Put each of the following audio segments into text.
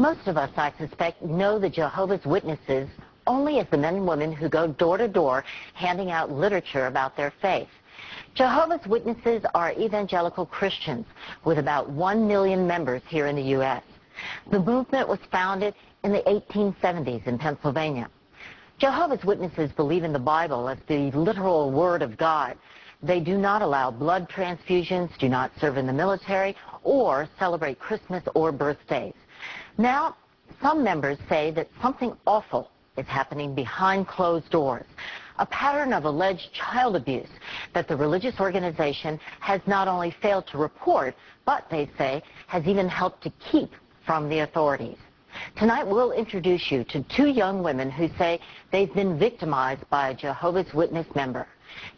Most of us, I suspect, know the Jehovah's Witnesses only as the men and women who go door to door handing out literature about their faith. Jehovah's Witnesses are evangelical Christians with about 1 million members here in the U.S. The movement was founded in the 1870s in Pennsylvania. Jehovah's Witnesses believe in the Bible as the literal Word of God. They do not allow blood transfusions, do not serve in the military, or celebrate Christmas or birthdays. Now, some members say that something awful is happening behind closed doors, a pattern of alleged child abuse that the religious organization has not only failed to report, but, they say, has even helped to keep from the authorities. Tonight, we'll introduce you to 2 young women who say they've been victimized by a Jehovah's Witness member.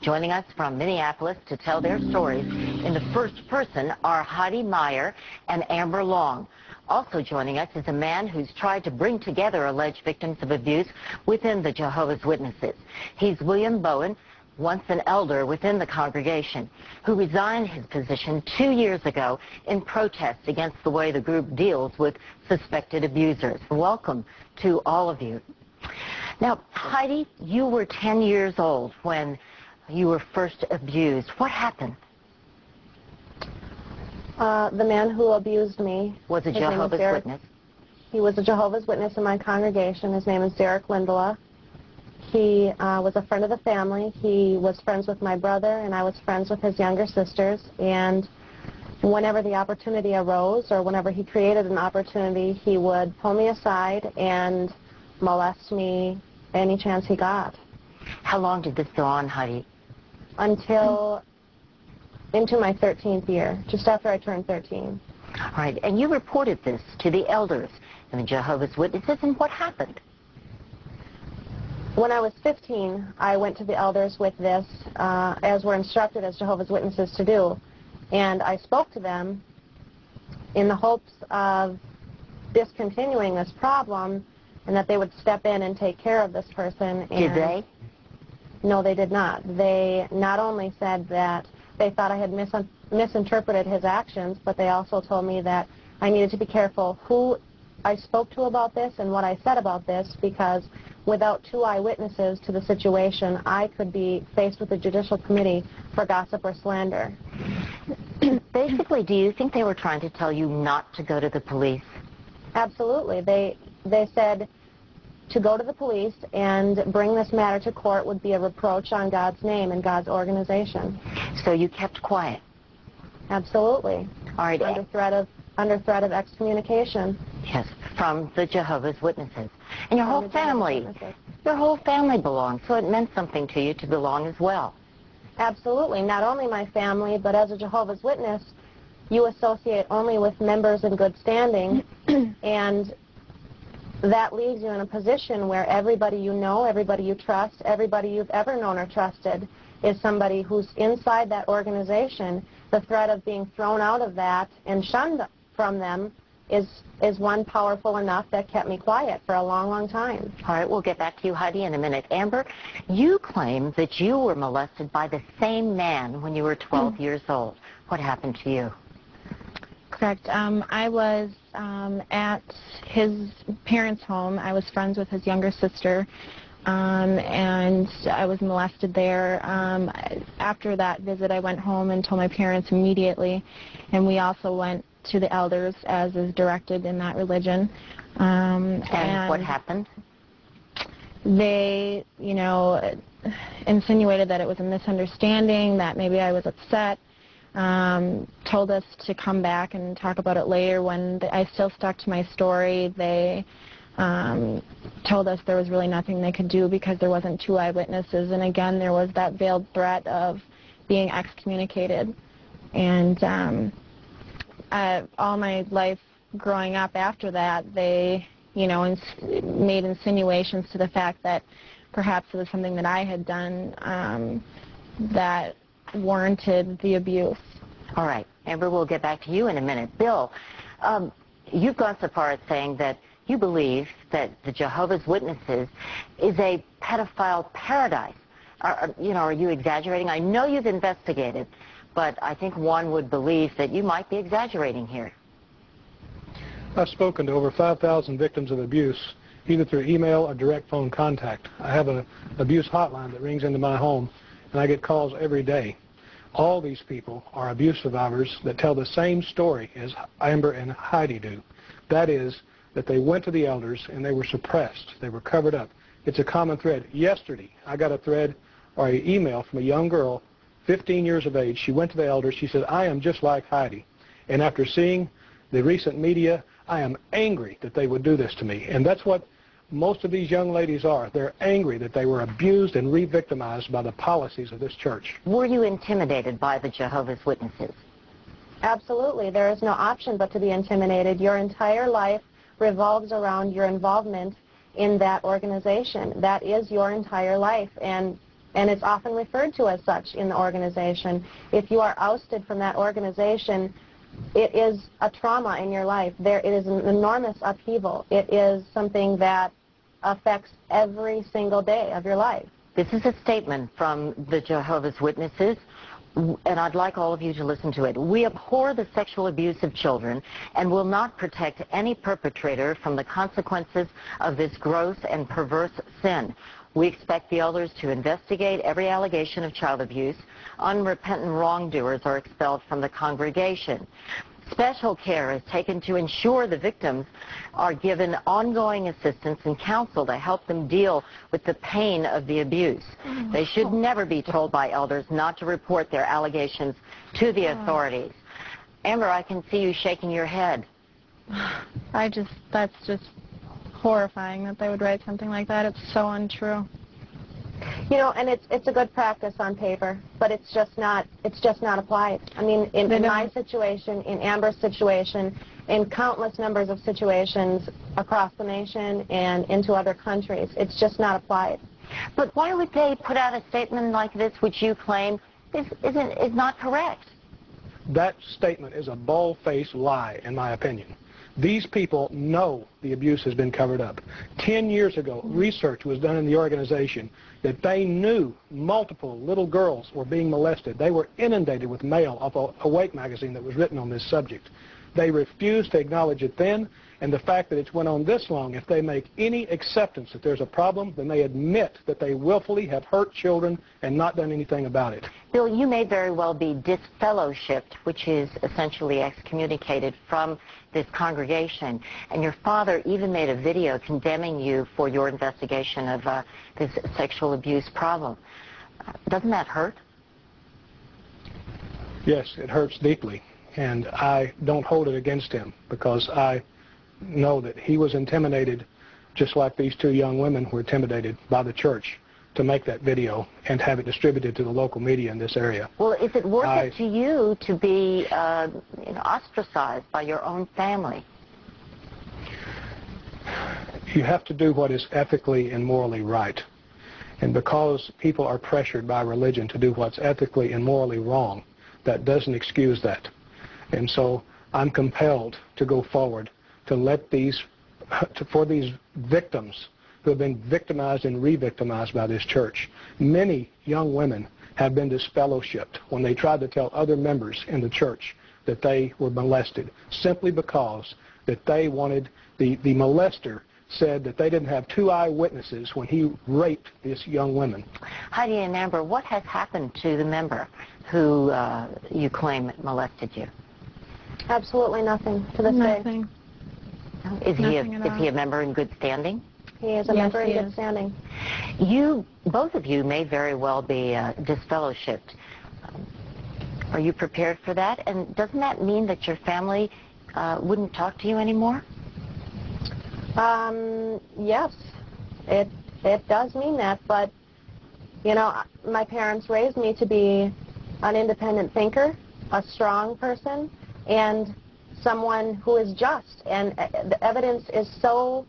Joining us from Minneapolis to tell their stories in the first person are Heidi Meyer and Amber Long. Also joining us is a man who's tried to bring together alleged victims of abuse within the Jehovah's Witnesses. He's William Bowen, once an elder within the congregation, who resigned his position 2 years ago in protest against the way the group deals with suspected abusers. Welcome to all of you. Now, Heidi, you were 10 years old when you were first abused. What happened? The man who abused me was a Jehovah's Witness. He was a Jehovah's Witness in my congregation. His name is Derek Lindola. He was a friend of the family. He was friends with my brother, and I was friends with his younger sisters. And whenever the opportunity arose, or whenever he created an opportunity, he would pull me aside and molest me any chance he got. How long did this go on, Heidi? Until into my 13th year, just after I turned 13. All right, and you reported this to the elders and the Jehovah's Witnesses, and what happened? When I was 15, I went to the elders with this, as we're instructed as Jehovah's Witnesses to do, and I spoke to them in the hopes of discontinuing this problem and that they would step in and take care of this person. Did they? No, they did not. They not only said that they thought I had misinterpreted his actions, but they also told me that I needed to be careful who I spoke to about this and what I said about this, because without 2 eyewitnesses to the situation, I could be faced with a judicial committee for gossip or slander. Basically, do you think they were trying to tell you not to go to the police? Absolutely. They said to go to the police and bring this matter to court would be a reproach on God's name and God's organization. So you kept quiet? Absolutely. All right. Under threat of excommunication. Yes, from the Jehovah's Witnesses. And your whole family belonged, so it meant something to you to belong as well. Absolutely. Not only my family, but as a Jehovah's Witness, you associate only with members in good standing, and that leaves you in a position where everybody you know, everybody you trust, everybody you've ever known or trusted is somebody who's inside that organization. The threat of being thrown out of that and shunned from them is one powerful enough that kept me quiet for a long, long time. All right, we'll get back to you, Heidi, in a minute. Amber, you claim that you were molested by the same man when you were 12 years old. What happened to you? Correct. I was at his parents' home. I was friends with his younger sister, and I was molested there. After that visit, I went home and told my parents immediately, and we also went to the elders as is directed in that religion. And what happened? They, insinuated that it was a misunderstanding, that maybe I was upset. Told us to come back and talk about it later. When I still stuck to my story, they told us there was really nothing they could do because there wasn't 2 eyewitnesses, and again there was that veiled threat of being excommunicated. And all my life growing up after that, they made insinuations to the fact that perhaps it was something that I had done that warranted the abuse. All right. Amber, we'll get back to you in a minute. Bill, you've gone so far as saying that you believe that the Jehovah's Witnesses is a pedophile paradise. Are you exaggerating? I know you've investigated, but I think one would believe that you might be exaggerating here. I've spoken to over 5,000 victims of abuse, either through email or direct phone contact. I have an abuse hotline that rings into my home, and I get calls every day. All these people are abuse survivors that tell the same story as Amber and Heidi do. That is, that they went to the elders and they were suppressed. They were covered up. It's a common thread. Yesterday, I got a thread or an email from a young girl, 15 years of age. She went to the elders. She said, I am just like Heidi. And after seeing the recent media, I am angry that they would do this to me. And that's what most of these young ladies are. They're angry that they were abused and re-victimized by the policies of this church. Were you intimidated by the Jehovah's Witnesses? Absolutely. There is no option but to be intimidated. Your entire life revolves around your involvement in that organization. That is your entire life, and it's often referred to as such in the organization. If you are ousted from that organization, it is a trauma in your life. It is an enormous upheaval. It is something that affects every single day of your life. This is a statement from the Jehovah's Witnesses, and I'd like all of you to listen to it. We abhor the sexual abuse of children and will not protect any perpetrator from the consequences of this gross and perverse sin. We expect the elders to investigate every allegation of child abuse. Unrepentant wrongdoers are expelled from the congregation. Special care is taken to ensure the victims are given ongoing assistance and counsel to help them deal with the pain of the abuse. They should never be told by elders not to report their allegations to the authorities. Amber, I can see you shaking your head. That's just horrifying that they would write something like that. It's so untrue. You know, and it's a good practice on paper, but it's just not applied. I mean, in my situation, in Amber's situation, in countless numbers of situations across the nation and into other countries, it's just not applied. But why would they put out a statement like this, which you claim is not correct? That statement is a bald-faced lie, in my opinion. These people know the abuse has been covered up. 10 years ago, research was done in the organization that they knew multiple little girls were being molested. They were inundated with mail off a Awake magazine that was written on this subject. They refused to acknowledge it then, and the fact that it's went on this long, if they make any acceptance that there's a problem, then they admit that they willfully have hurt children and not done anything about it. Bill, you may very well be disfellowshipped, which is essentially excommunicated from this congregation, and your father even made a video condemning you for your investigation of this sexual abuse problem. Doesn't that hurt? Yes, it hurts deeply, and I don't hold it against him because I know that he was intimidated just like these two young women were intimidated by the church to make that video and have it distributed to the local media in this area. Well, is it worth it to you to be ostracized by your own family? You have to do what is ethically and morally right. And because people are pressured by religion to do what's ethically and morally wrong, that doesn't excuse that. And so I'm compelled to go forward to let for these victims who have been victimized and re-victimized by this church. Many young women have been disfellowshipped when they tried to tell other members in the church that they were molested, simply because that they wanted, the molester said that they didn't have two eyewitnesses when he raped these young women. Heidi and Amber, what has happened to the member who you claim molested you? Absolutely nothing to this day. Is he a member in good standing? He is a member in good standing. Both of you may very well be disfellowshipped. Are you prepared for that? And doesn't that mean that your family wouldn't talk to you anymore? Yes, it does mean that. But, you know, my parents raised me to be an independent thinker, a strong person, and someone who is just. And the evidence is so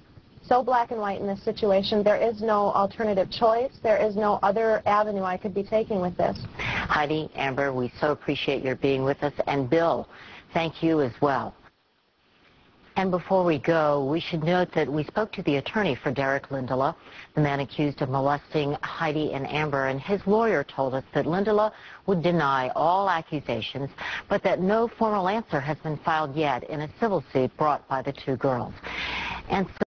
black and white in this situation. There is no alternative choice. There is no other avenue I could be taking with this. Heidi, Amber, we so appreciate your being with us. And Bill, thank you as well. And before we go, we should note that we spoke to the attorney for Derek Lindola, the man accused of molesting Heidi and Amber, and his lawyer told us that Lindola would deny all accusations, but that no formal answer has been filed yet in a civil suit brought by the two girls. And so